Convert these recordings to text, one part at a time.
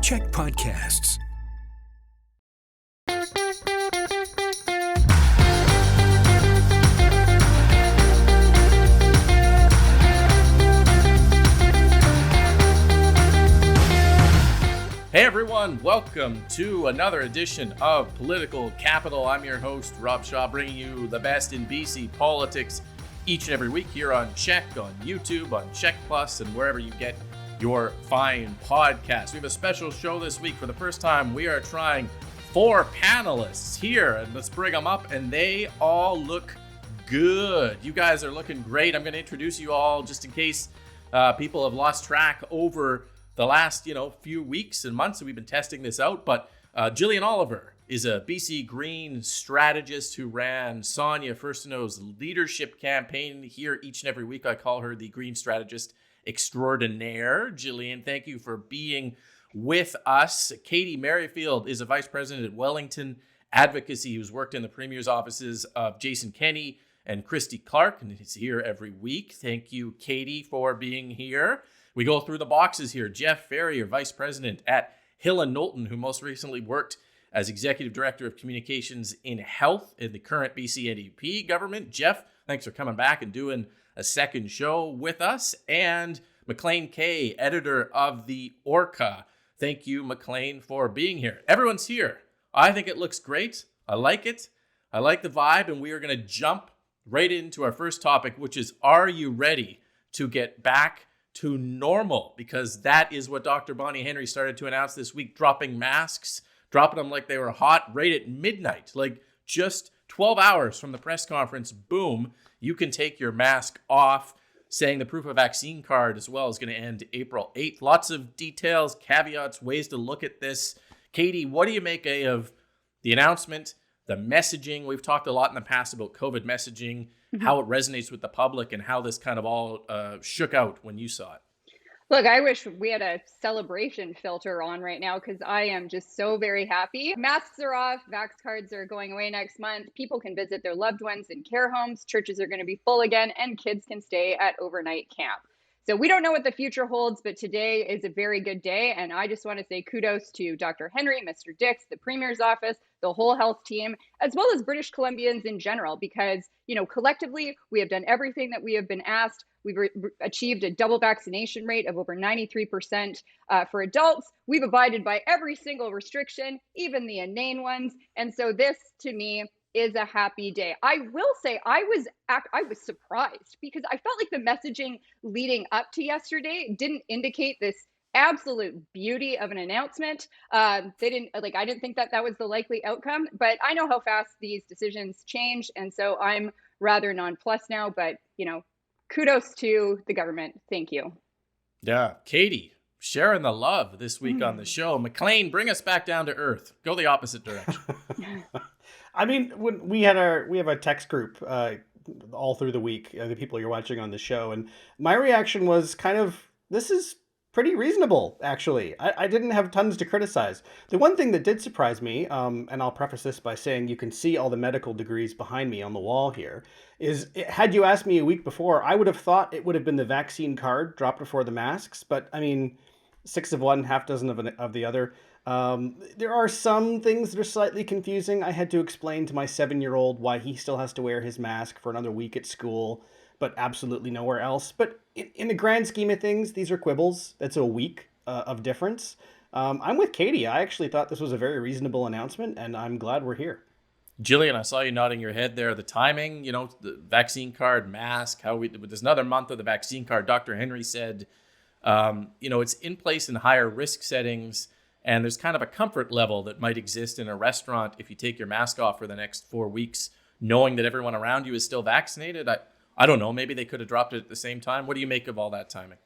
Check Podcasts. Hey everyone, welcome to another edition of Political Capital. I'm your host, Rob Shaw, bringing you the best in BC politics each and every week here on Check, on YouTube, on Check Plus, and wherever you get your fine podcasts. We have a special show this week. For the first time, we are trying 4 panelists here, and let's bring them up, and they all look good. You guys are looking great. I'm going to introduce you all just in case people have lost track over the last, few weeks and months that we've been testing this out. But Jillian Oliver is a BC Green strategist who ran Sonia Furstenau's leadership campaign here each and every week. I call her the Green strategist extraordinaire. Jillian, thank you for being with us. Katy Merrifield is a vice president at Wellington Advocacy who's worked in the premier's offices of Jason Kenney and Christy Clark, and is here every week. Thank you, Katy, for being here. We go through the boxes here. Jeff Ferrier, vice president at Hill & Knowlton, who most recently worked as executive director of communications in health in the current BC NDP government. Jeff, thanks for coming back and doing a second show with us. And Maclean Kay, editor of the Orca. Thank you, Maclean, for being here. Everyone's here. I think it looks great. I like it. I like the vibe. And we are going to jump right into our first topic, which is, are you ready to get back to normal? Because that is what Dr. Bonnie Henry started to announce this week, dropping masks, dropping them like they were hot right at midnight, like just 12 hours from the press conference. Boom, you can take your mask off, saying the proof of vaccine card as well is going to end April 8th. Lots of details, caveats, ways to look at this. Katy, what do you make of the announcement, the messaging? We've talked a lot in the past about COVID messaging, how it resonates with the public, and how this kind of all shook out when you saw it. Look, I wish we had a celebration filter on right now because I am just so very happy. Masks are off, vax cards are going away next month. People can visit their loved ones in care homes. Churches are going to be full again, and kids can stay at overnight camp. So we don't know what the future holds, but today is a very good day. And I just want to say kudos to Dr. Henry, Mr. Dix, the Premier's office, the whole health team, as well as British Columbians in general, because, collectively, we have done everything that we have been asked. We've achieved a double vaccination rate of over 93% for adults. We've abided by every single restriction, even the inane ones. And so this, to me, is a happy day. I will say I was surprised because I felt like the messaging leading up to yesterday didn't indicate this absolute beauty of an announcement. I didn't think that was the likely outcome, but I know how fast these decisions change. And so I'm rather nonplussed now, but kudos to the government. Thank you. Yeah. Katy, sharing the love this week on the show. Maclean, bring us back down to earth. Go the opposite direction. I mean, when we have a text group all through the week, the people you're watching on the show, and my reaction was kind of, this is pretty reasonable, actually. I didn't have tons to criticize. The one thing that did surprise me, and I'll preface this by saying you can see all the medical degrees behind me on the wall here, is had you asked me a week before, I would have thought it would have been the vaccine card dropped before the masks, but I mean, 6 of one, half dozen of the other. There are some things that are slightly confusing. I had to explain to my 7-year-old why he still has to wear his mask for another week at school, but absolutely nowhere else. But in the grand scheme of things, these are quibbles. That's a week of difference. I'm with Katy. I actually thought this was a very reasonable announcement, and I'm glad we're here. Jillian, I saw you nodding your head there. The timing, the vaccine card, mask, there's another month of the vaccine card. Dr. Henry said, it's in place in higher risk settings. And there's kind of a comfort level that might exist in a restaurant if you take your mask off for the next 4 weeks, knowing that everyone around you is still vaccinated. I don't know. Maybe they could have dropped it at the same time. What do you make of all that timing?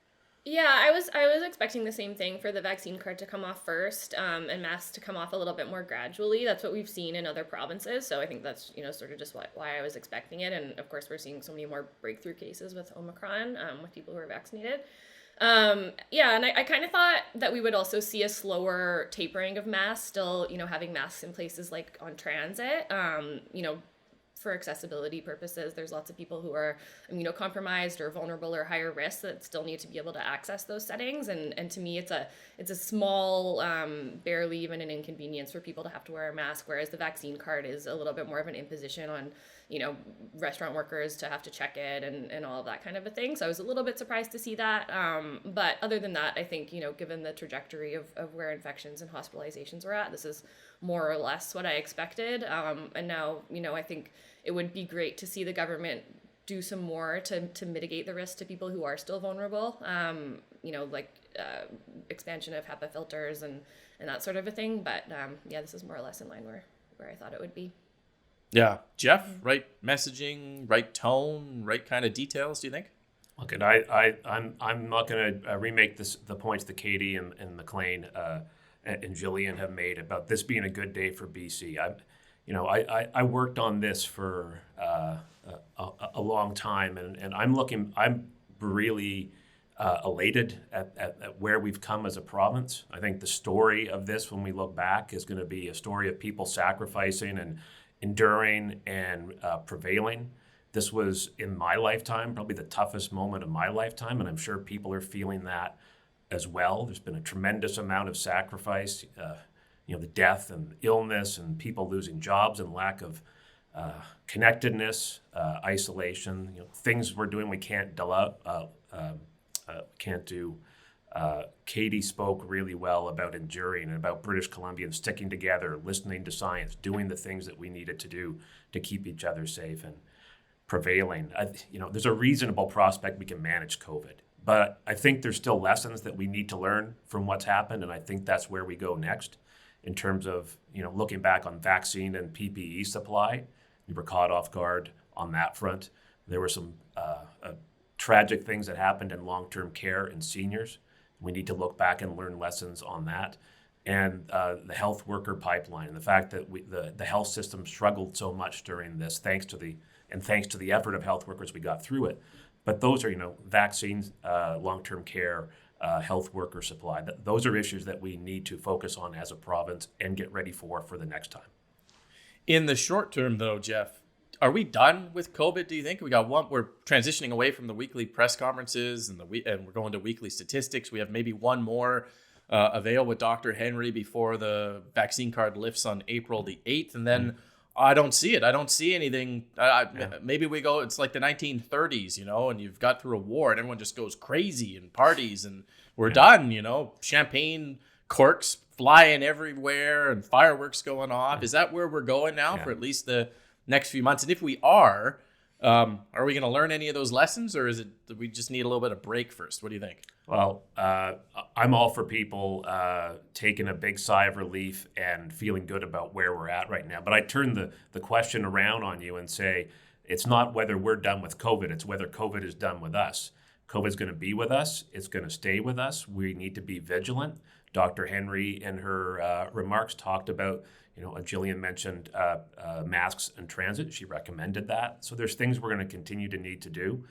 Yeah, I was expecting the same thing for the vaccine card to come off first, and masks to come off a little bit more gradually. That's what we've seen in other provinces. So I think that's sort of just why I was expecting it. And of course, we're seeing so many more breakthrough cases with Omicron with people who are vaccinated. And I kind of thought that we would also see a slower tapering of masks, still, having masks in places like on transit, for accessibility purposes, there's lots of people who are immunocompromised or vulnerable or higher risk that still need to be able to access those settings. And to me, it's a small, barely even an inconvenience for people to have to wear a mask, whereas the vaccine card is a little bit more of an imposition on, restaurant workers to have to check it and all of that kind of a thing. So I was a little bit surprised to see that. But other than that, I think, given the trajectory of where infections and hospitalizations were at, this is more or less what I expected. And now, I think it would be great to see the government do some more to mitigate the risk to people who are still vulnerable, expansion of HEPA filters and that sort of a thing. But this is more or less in line where I thought it would be. Yeah. Jeff, right messaging, right tone, right kind of details, do you think? Look, and I'm not going to remake the points that Katy and Maclean and Jillian have made about this being a good day for BC. I worked on this for a long time, and I'm really elated at where we've come as a province. I think the story of this, when we look back, is going to be a story of people sacrificing and enduring and prevailing. This was, in my lifetime, probably the toughest moment of my lifetime, and I'm sure people are feeling that as well. There's been a tremendous amount of sacrifice, the death and illness and people losing jobs and lack of connectedness, isolation, things we're doing we can't do. Katy spoke really well about enduring and about British Columbians sticking together, listening to science, doing the things that we needed to do to keep each other safe and prevailing. There's a reasonable prospect we can manage COVID, but I think there's still lessons that we need to learn from what's happened, and I think that's where we go next in terms of, looking back on vaccine and PPE supply. We were caught off guard on that front. There were some tragic things that happened in long-term care and seniors. We need to look back and learn lessons on that. And the health worker pipeline, and the fact that the health system struggled so much during this, thanks to the effort of health workers, we got through it. But those are, vaccines, long-term care, health worker supply. Those are issues that we need to focus on as a province and get ready for the next time. In the short term, though, Jeff, are we done with COVID, do you think? We're transitioning away from the weekly press conferences and we're going to weekly statistics. We have maybe one more avail with Dr. Henry before the vaccine card lifts on April the 8th. And then I don't see it. I don't see anything. Maybe we go, it's like the 1930s, and you've got through a war and everyone just goes crazy and parties and we're done, champagne corks flying everywhere and fireworks going off. Is that where we're going now for at least the next few months? And if we are we going to learn any of those lessons, or is it that we just need a little bit of break first? What do you think? Well, I'm all for people taking a big sigh of relief and feeling good about where we're at right now. But I turn the question around on you and say, it's not whether we're done with COVID, it's whether COVID is done with us. COVID's going to be with us. It's going to stay with us. We need to be vigilant. Dr. Henry, in her remarks, talked about, Jillian mentioned masks in transit. She recommended that. So there's things we're going to continue to need to do.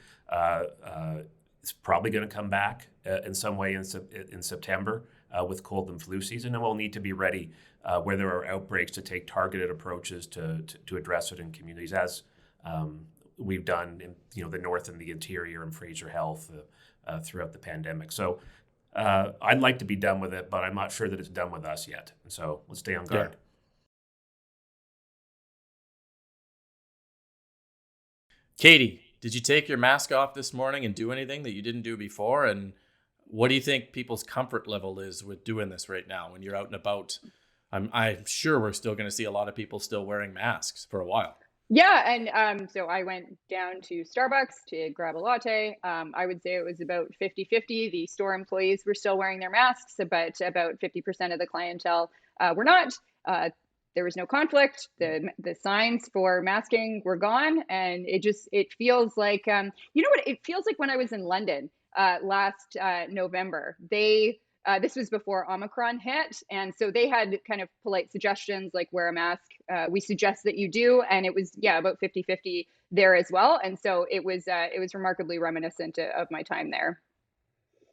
It's probably going to come back in some way in September with cold and flu season, and we'll need to be ready where there are outbreaks to take targeted approaches to address it in communities, as we've done in the north and the interior and Fraser Health throughout the pandemic. So I'd like to be done with it, but I'm not sure that it's done with us yet. So let's stay on guard. Yeah. Katy, did you take your mask off this morning and do anything that you didn't do before? And what do you think people's comfort level is with doing this right now when you're out and about? I'm sure we're still going to see a lot of people still wearing masks for a while. Yeah, and so I went down to Starbucks to grab a latte. I would say it was about 50-50. The store employees were still wearing their masks, but about 50% of the clientele were not. There was no conflict. The signs for masking were gone, and it feels like what it feels like when I was in London last November. This was before Omicron hit, and so they had kind of polite suggestions like wear a mask. We suggest that you do, and it was about 50-50 there as well. And so it was remarkably reminiscent of my time there.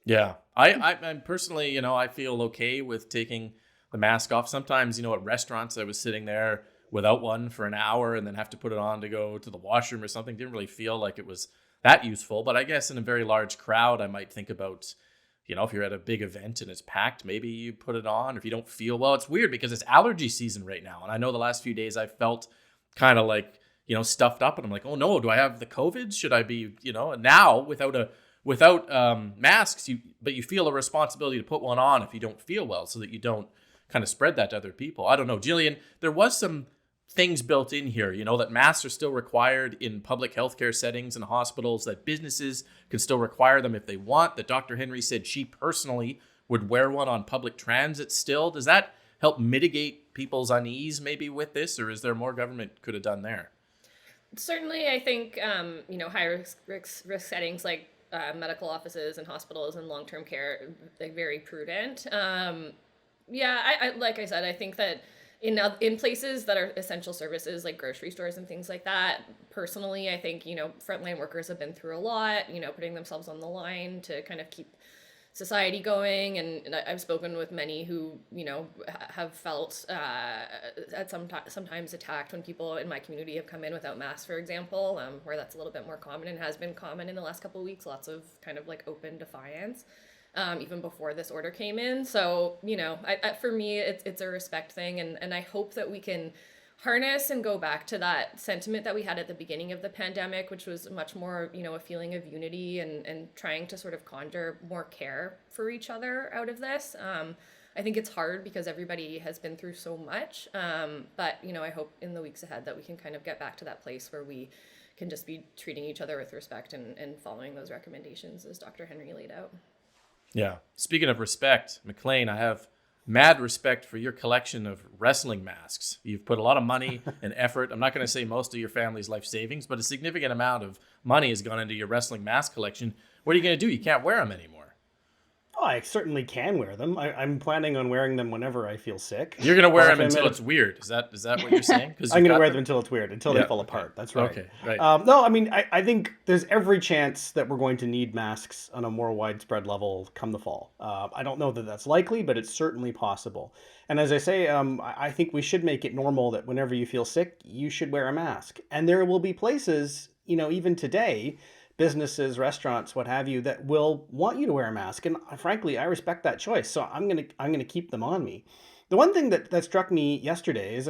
Yeah, I'm personally, I feel okay with taking the mask off. Sometimes, at restaurants, I was sitting there without one for an hour and then have to put it on to go to the washroom or something. Didn't really feel like it was that useful. But I guess in a very large crowd, I might think about, if you're at a big event and it's packed, maybe you put it on. If you don't feel well, it's weird because it's allergy season right now. And I know the last few days I felt kind of like, stuffed up, and I'm like, oh no, do I have the COVID? Should I be, and now without masks, but you feel a responsibility to put one on if you don't feel well, so that you don't kind of spread that to other people. I don't know, Jillian, there was some things built in here, that masks are still required in public healthcare settings and hospitals, that businesses can still require them if they want, that Dr. Henry said she personally would wear one on public transit still. Does that help mitigate people's unease maybe with this, or is there more government could have done there? Certainly, I think, high risk settings like medical offices and hospitals and long-term care, like very prudent. I like I said, I think that in places that are essential services like grocery stores and things like that, personally, I think, frontline workers have been through a lot, putting themselves on the line to kind of keep society going. And I've spoken with many who, have felt sometimes attacked when people in my community have come in without masks, for example, where that's a little bit more common and has been common in the last couple of weeks, lots of kind of like open defiance. Even before this order came in. So, for me, it's a respect thing. And I hope that we can harness and go back to that sentiment that we had at the beginning of the pandemic, which was much more, a feeling of unity and trying to sort of conjure more care for each other out of this. I think it's hard because everybody has been through so much. But, I hope in the weeks ahead that we can kind of get back to that place where we can just be treating each other with respect and following those recommendations as Dr. Henry laid out. Yeah. Speaking of respect, Maclean, I have mad respect for your collection of wrestling masks. You've put a lot of money and effort. I'm not going to say most of your family's life savings, but a significant amount of money has gone into your wrestling mask collection. What are you going to do? You can't wear them anymore. Oh, I certainly can wear them. I'm planning on wearing them whenever I feel sick. You're going to wear them until it's weird. Is that what you're saying? I'm going to wear them until it's weird, until they fall apart. That's right. Okay, right. No, I mean, I think there's every chance that we're going to need masks on a more widespread level come the fall. I don't know that that's likely, but it's certainly possible. And as I say, I think we should make it normal that whenever you feel sick, you should wear a mask. And there will be places, even today, businesses, restaurants, what have you, that will want you to wear a mask. And frankly, I respect that choice. So I'm gonna keep them on me. The one thing that struck me yesterday is,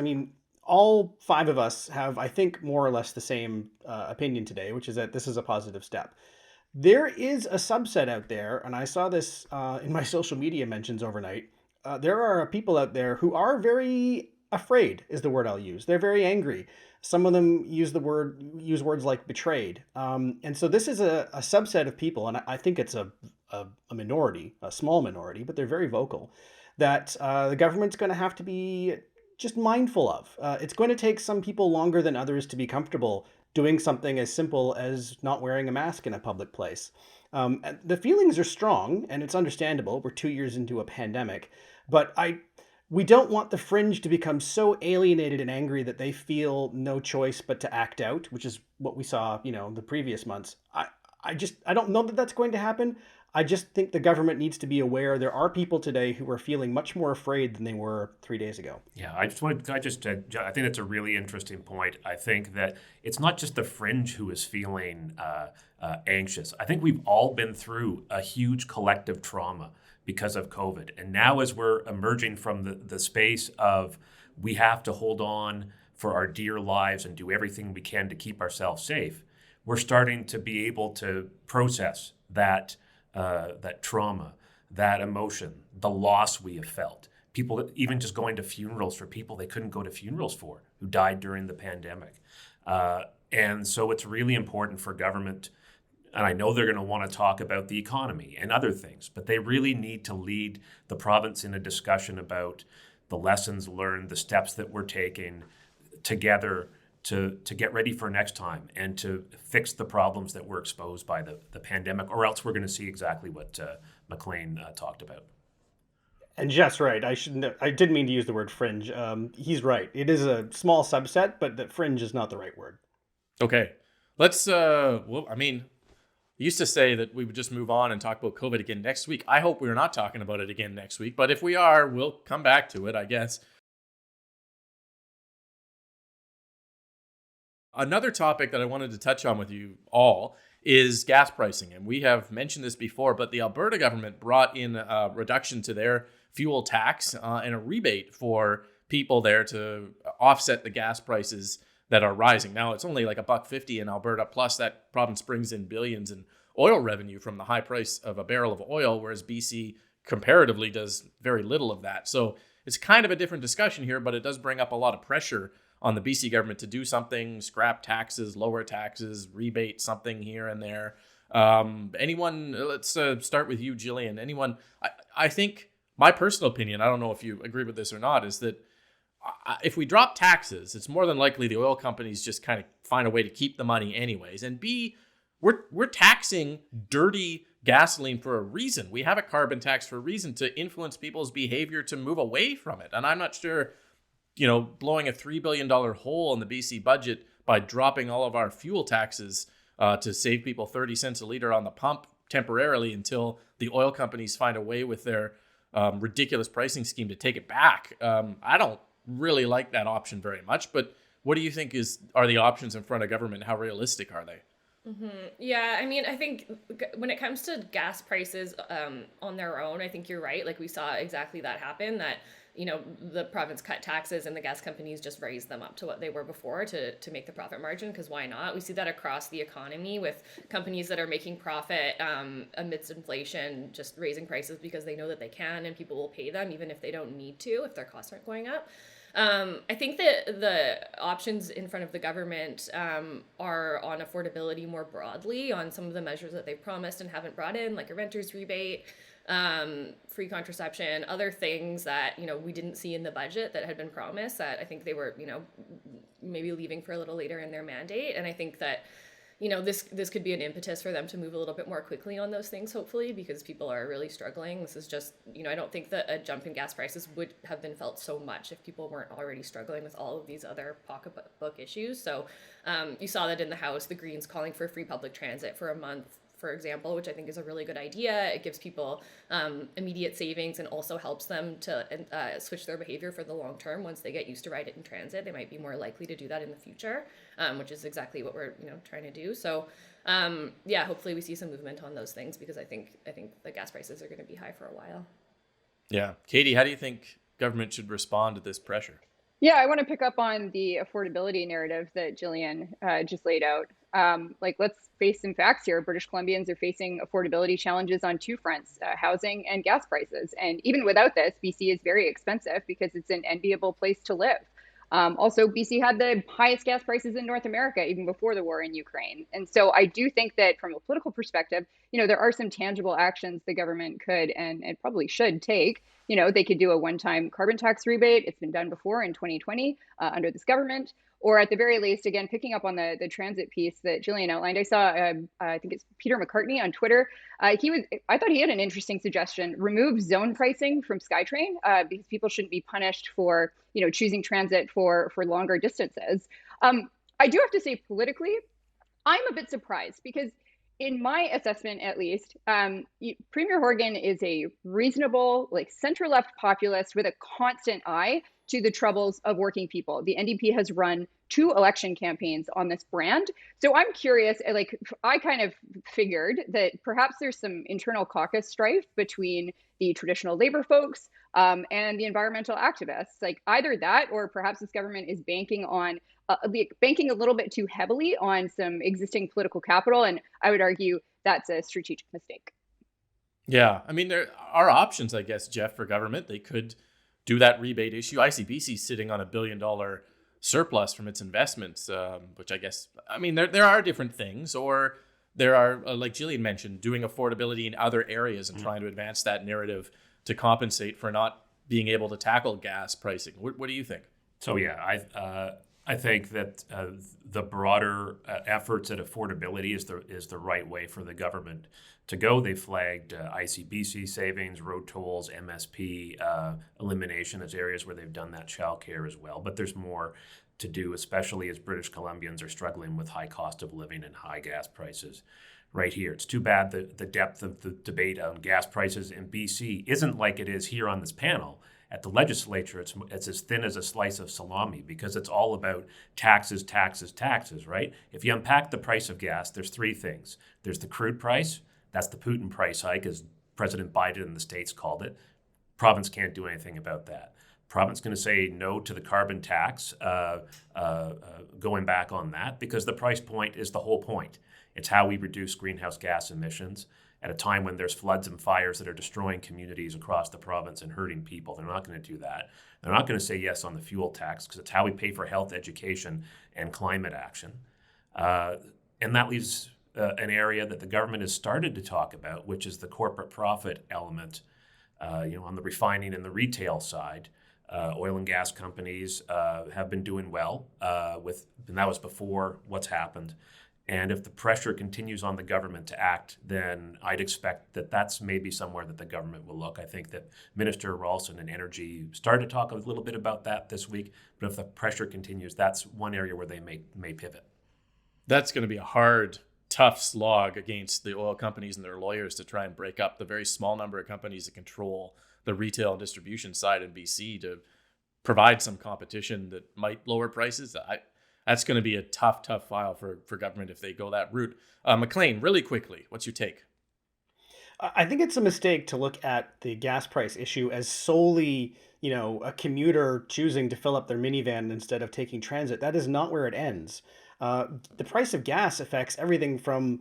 all five of us have, I think, more or less the same opinion today, which is that this is a positive step. There is a subset out there, and I saw this in my social media mentions overnight. There are people out there who are very afraid, is the word I'll use. They're very angry. Some of them use words like betrayed. And so this is a subset of people, and I think it's a minority, a small minority, but they're very vocal, that the government's going to have to be just mindful of. It's going to take some people longer than others to be comfortable doing something as simple as not wearing a mask in a public place. The feelings are strong, and it's understandable. We're 2 years into a pandemic, but we don't want the fringe to become so alienated and angry that they feel no choice but to act out, which is what we saw, the previous months. I don't know that that's going to happen. I just think the government needs to be aware there are people today who are feeling much more afraid than they were 3 days ago. Yeah, I think that's a really interesting point. I think that it's not just the fringe who is feeling anxious. I think we've all been through a huge collective trauma because of COVID. And now as we're emerging from the space of we have to hold on for our dear lives and do everything we can to keep ourselves safe, we're starting to be able to process that trauma, that emotion, the loss we have felt. People even just going to funerals for people they couldn't go to funerals for who died during the pandemic. And so it's really important for government, and I know they're going to want to talk about the economy and other things, but they really need to lead the province in a discussion about the lessons learned, the steps that we're taking together to get ready for next time and to fix the problems that were exposed by the pandemic, or else we're going to see exactly what Maclean talked about. And Jeff's right. I didn't mean to use the word fringe. He's right. It is a small subset, but the fringe is not the right word. Okay. Let's, used to say that we would just move on and talk about COVID again next week. I hope we're not talking about it again next week, but if we are, we'll come back to it, I guess. Another topic that I wanted to touch on with you all is gas pricing. And we have mentioned this before, but the Alberta government brought in a reduction to their fuel tax and a rebate for people there to offset the gas prices that are rising. Now, it's only like $1.50 in Alberta, plus that province brings in billions in oil revenue from the high price of a barrel of oil, whereas BC comparatively does very little of that. So it's kind of a different discussion here, but it does bring up a lot of pressure on the BC government to do something, scrap taxes, lower taxes, rebate something here and there. Anyone, let's start with you, Jillian. Anyone, I think my personal opinion, I don't know if you agree with this or not, is that if we drop taxes, it's more than likely the oil companies just kind of find a way to keep the money anyways. And B, we're taxing dirty gasoline for a reason. We have a carbon tax for a reason, to influence people's behavior to move away from it. And I'm not sure, blowing a $3 billion hole in the BC budget by dropping all of our fuel taxes to save people 30 cents a liter on the pump temporarily until the oil companies find a way with their ridiculous pricing scheme to take it back. I don't really like that option very much, but what do you think are the options in front of government? How realistic are they? Mm-hmm. Yeah, I mean, I think when it comes to gas prices on their own, I think you're right. Like, we saw exactly that happen, that, the province cut taxes and the gas companies just raised them up to what they were before to make the profit margin, because why not? We see that across the economy with companies that are making profit amidst inflation, just raising prices because they know that they can, and people will pay them even if they don't need to, if their costs aren't going up. I think that the options in front of the government are on affordability more broadly, on some of the measures that they've promised and haven't brought in, like a renter's rebate, free contraception, other things that, we didn't see in the budget that had been promised, that I think they were, maybe leaving for a little later in their mandate. And I think that, this could be an impetus for them to move a little bit more quickly on those things, hopefully, because people are really struggling. This is just, I don't think that a jump in gas prices would have been felt so much if people weren't already struggling with all of these other pocketbook issues. So you saw that in the House, the Greens calling for free public transit for a month, for example, which I think is a really good idea. It gives people immediate savings and also helps them to switch their behavior for the long term. Once they get used to riding in transit, they might be more likely to do that in the future, which is exactly what we're trying to do. So hopefully we see some movement on those things, because I think the gas prices are going to be high for a while. Yeah. Katy, how do you think government should respond to this pressure? Yeah, I want to pick up on the affordability narrative that Jillian just laid out. Let's face some facts here. British Columbians are facing affordability challenges on two fronts, housing and gas prices. And even without this, BC is very expensive because it's an enviable place to live. Also, BC had the highest gas prices in North America even before the war in Ukraine. And so I do think that from a political perspective, there are some tangible actions the government could and probably should take. They could do a one-time carbon tax rebate. It's been done before in 2020 under this government. Or at the very least, again, picking up on the transit piece that Jillian outlined, I saw, I think it's Peter McCartney on Twitter. I thought he had an interesting suggestion: remove zone pricing from SkyTrain because people shouldn't be punished for, choosing transit for longer distances. I do have to say, politically, I'm a bit surprised because, in my assessment, at least, Premier Horgan is a reasonable, center-left populist with a constant eye to the troubles of working people. The NDP has run 2 election campaigns on this brand. So I'm curious, I kind of figured that perhaps there's some internal caucus strife between the traditional Labour folks and the environmental activists. Either that, or perhaps this government is banking a little bit too heavily on some existing political capital. And I would argue that's a strategic mistake. Yeah, I mean, there are options, I guess, Jeff, for government. They could do that rebate issue. ICBC sitting on $1 billion surplus from its investments, which I guess, I mean, there are different things. Or there are, like Jillian mentioned, doing affordability in other areas and trying to advance that narrative to compensate for not being able to tackle gas pricing. What do you think? So, yeah, I think that the broader efforts at affordability is the right way for the government to go. They flagged ICBC savings, road tolls, MSP elimination as areas where they've done that, childcare as well. But there's more to do, especially as British Columbians are struggling with high cost of living and high gas prices right here. It's too bad the depth of the debate on gas prices in BC isn't like it is here on this panel. At the legislature, it's as thin as a slice of salami because it's all about taxes, taxes, taxes, right? If you unpack the price of gas, there's three things. There's the crude price. That's the Putin price hike, as President Biden in the States called it. Province can't do anything about that. Province going to say no to the carbon tax, going back on that, because the price point is the whole point. It's how we reduce greenhouse gas emissions at a time when there's floods and fires that are destroying communities across the province and hurting people. They're not going to do that. They're not going to say yes on the fuel tax because it's how we pay for health, education, and climate action. And that leaves an area that the government has started to talk about, which is the corporate profit element, on the refining and the retail side. Oil and gas companies have been doing well and that was before what's happened. And if the pressure continues on the government to act, then I'd expect that that's maybe somewhere that the government will look. I think that Minister Ralston and Energy started to talk a little bit about that this week. But if the pressure continues, that's one area where they may pivot. That's going to be a hard, tough slog against the oil companies and their lawyers to try and break up the very small number of companies that control the retail and distribution side in BC to provide some competition that might lower prices. That's going to be a tough file for government if they go that route. Maclean, really quickly, what's your take? I think it's a mistake to look at the gas price issue as solely, a commuter choosing to fill up their minivan instead of taking transit. That is not where it ends. The price of gas affects everything from,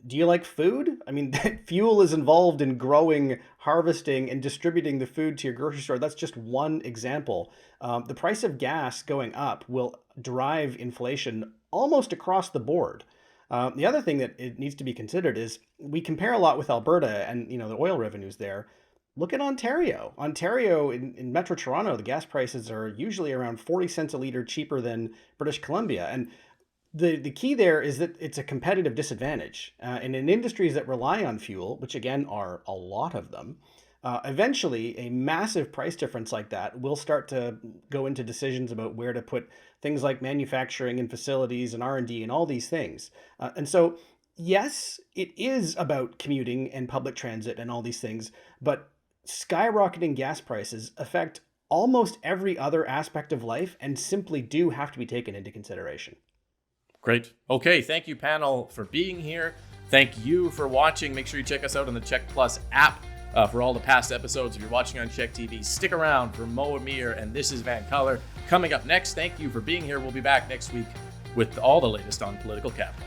do you like food? I mean, fuel is involved in growing, harvesting, and distributing the food to your grocery store. That's just one example. The price of gas going up will drive inflation almost across the board. The other thing that it needs to be considered is we compare a lot with Alberta and the oil revenues there. Look at Ontario. Ontario in Metro Toronto, the gas prices are usually around 40 cents a liter cheaper than British Columbia. And the key there is that it's a competitive disadvantage. And in industries that rely on fuel, which again are a lot of them, eventually a massive price difference like that will start to go into decisions about where to put things like manufacturing and facilities and R&D and all these things. And so, yes, it is about commuting and public transit and all these things, but skyrocketing gas prices affect almost every other aspect of life and simply do have to be taken into consideration. Great. Okay, thank you, panel, for being here. Thank you for watching. Make sure you check us out on the Check Plus app for all the past episodes. If you're watching on Check TV, stick around for Mo Amir and This is Van Color. Coming up next, thank you for being here. We'll be back next week with all the latest on political capital.